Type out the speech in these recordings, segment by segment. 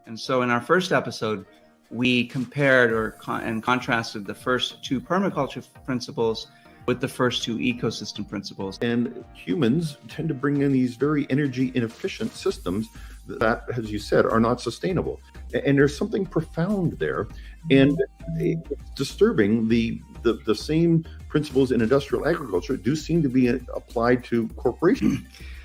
And so in our first episode, we compared and contrasted the first two permaculture principles with the first two ecosystem principles. And humans tend to bring in these very energy inefficient systems that, as you said, are not sustainable. And there's something profound there. And it's disturbing. The same principles in industrial agriculture do seem to be applied to corporations.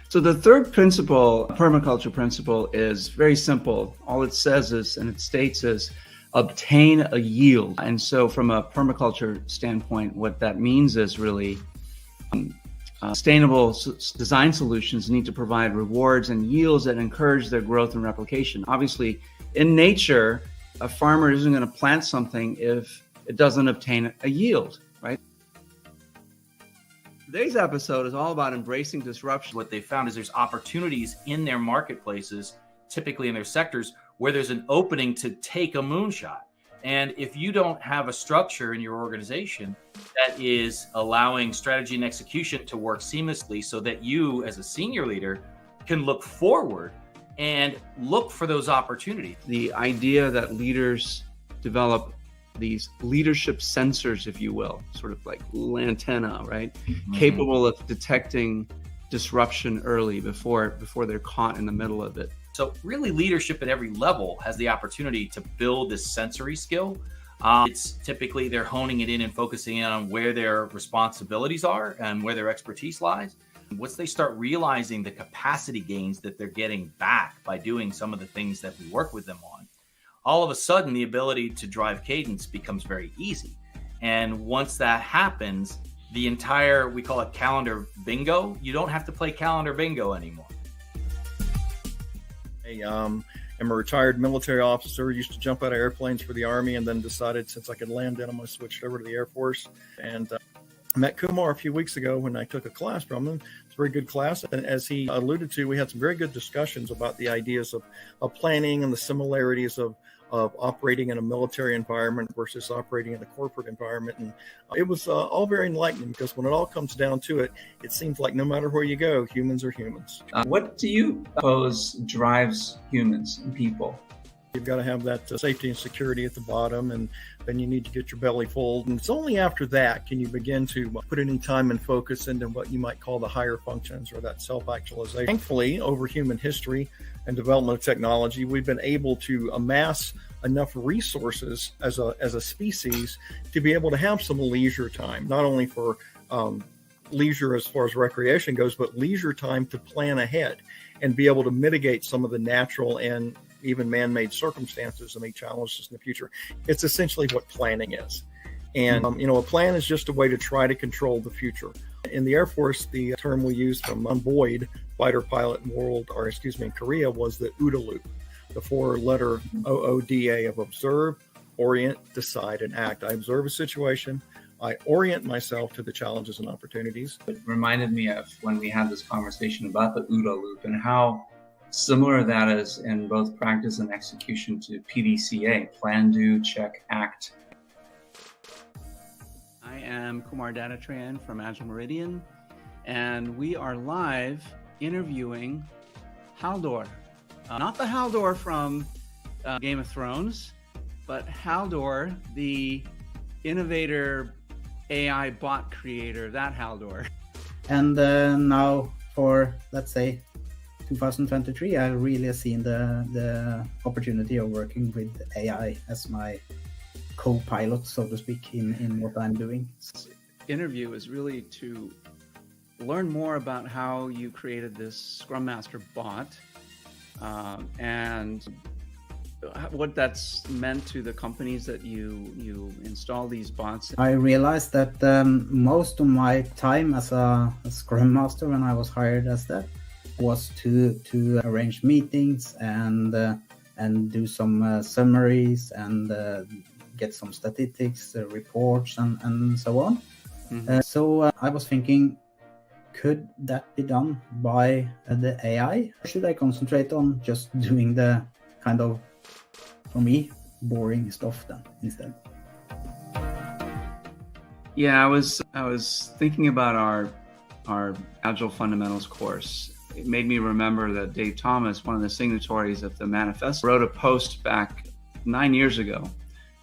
So the third principle, permaculture principle, is very simple. All it says is, and it states is, obtain a yield. And so from a permaculture standpoint, what that means is really sustainable design solutions need to provide rewards and yields that encourage their growth and replication. Obviously, in nature, a farmer isn't going to plant something if it doesn't obtain a yield, right? Today's episode is all about embracing disruption. What they found is there's opportunities in their marketplaces, typically in their sectors, where there's an opening to take a moonshot. And if you don't have a structure in your organization that is allowing strategy and execution to work seamlessly so that you as a senior leader can look forward and look for those opportunities. The idea that leaders develop these leadership sensors, if you will, sort of like little antenna, right? Mm-hmm. Capable of detecting disruption early before they're caught in the middle of it. So really leadership at every level has the opportunity to build this sensory skill. It's typically they're honing it in and focusing in on where their responsibilities are and where their expertise lies. Once they start realizing the capacity gains that they're getting back by doing some of the things that we work with them on, all of a sudden the ability to drive cadence becomes very easy. And once that happens, the entire, we call it calendar bingo, you don't have to play calendar bingo anymore. I'm a retired military officer, used to jump out of airplanes for the Army, and then decided since I could land in them, I switched over to the Air Force. And I met Kumar a few weeks ago when I took a class from him. It's a very good class. And as he alluded to, we had some very good discussions about the ideas of planning and the similarities of operating in a military environment versus operating in a corporate environment. And it was all very enlightening, because when it all comes down to it, it seems like no matter where you go, humans are humans. What do you suppose drives humans and people? You've got to have that safety and security at the bottom, and then you need to get your belly full. And it's only after that can you begin to put any time and focus into what you might call the higher functions or that self-actualization. Thankfully, over human history and development of technology, we've been able to amass enough resources as a species to be able to have some leisure time, not only for leisure as far as recreation goes, but leisure time to plan ahead and be able to mitigate some of the natural and even man-made circumstances and make challenges in the future. It's essentially what planning is. And, a plan is just a way to try to control the future. In the Air Force, the term we used from Boyd, fighter pilot in Korea, was the OODA loop, the 4-letter OODA of observe, orient, decide, and act. I observe a situation. I orient myself to the challenges and opportunities. It reminded me of when we had this conversation about the OODA loop and how similar that is in both practice and execution to PDCA, plan, do, check, act. I am Kumar Datatrayan from Agile Meridian, and we are live interviewing Haldor. Not the Haldor from Game of Thrones, but Haldor, the innovator AI bot creator, that Haldor. And now for, let's say, 2023, I really have seen the opportunity of working with AI as my co-pilot, so to speak, in what I'm doing. This interview is really to learn more about how you created this Scrum Master bot and what that's meant to the companies that you install these bots. I realized that most of my time as a Scrum Master when I was hired as that was to arrange meetings and do some summaries and get some statistics, reports, and so on. Mm-hmm. So I was thinking, could that be done by the AI? Or should I concentrate on just doing the kind of, for me, boring stuff then instead? Yeah, I was thinking about our our Agile Fundamentals course, it made me remember that Dave Thomas, one of the signatories of the manifesto, wrote a post back 9 years ago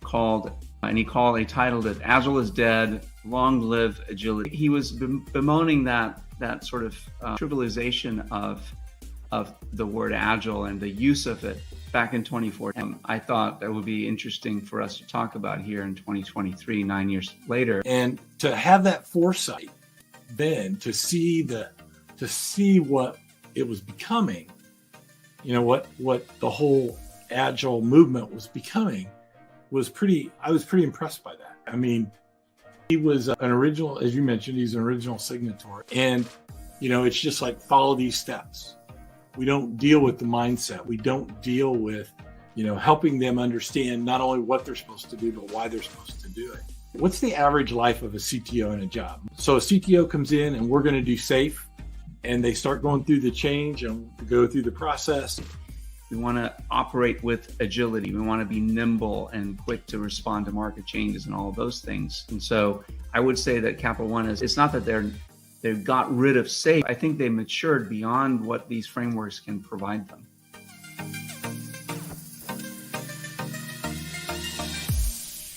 he titled it "Agile is Dead, Long Live Agility." He was bemoaning that sort of trivialization of the word agile and the use of it back in 2014. I thought that would be interesting for us to talk about here in 2023, 9 years later. And to have that foresight then to see what it was becoming, what the whole agile movement was becoming I was pretty impressed by that. I mean, he was an original, as you mentioned, he's an original signatory. And, it's just like follow these steps. We don't deal with the mindset. We don't deal with, helping them understand not only what they're supposed to do, but why they're supposed to do it. What's the average life of a CTO in a job? So a CTO comes in and we're going to do safe, and they start going through the change and go through the process. We want to operate with agility. We want to be nimble and quick to respond to market changes and all of those things. And so I would say that Capital One it's not that they've got rid of safe. I think they matured beyond what these frameworks can provide them.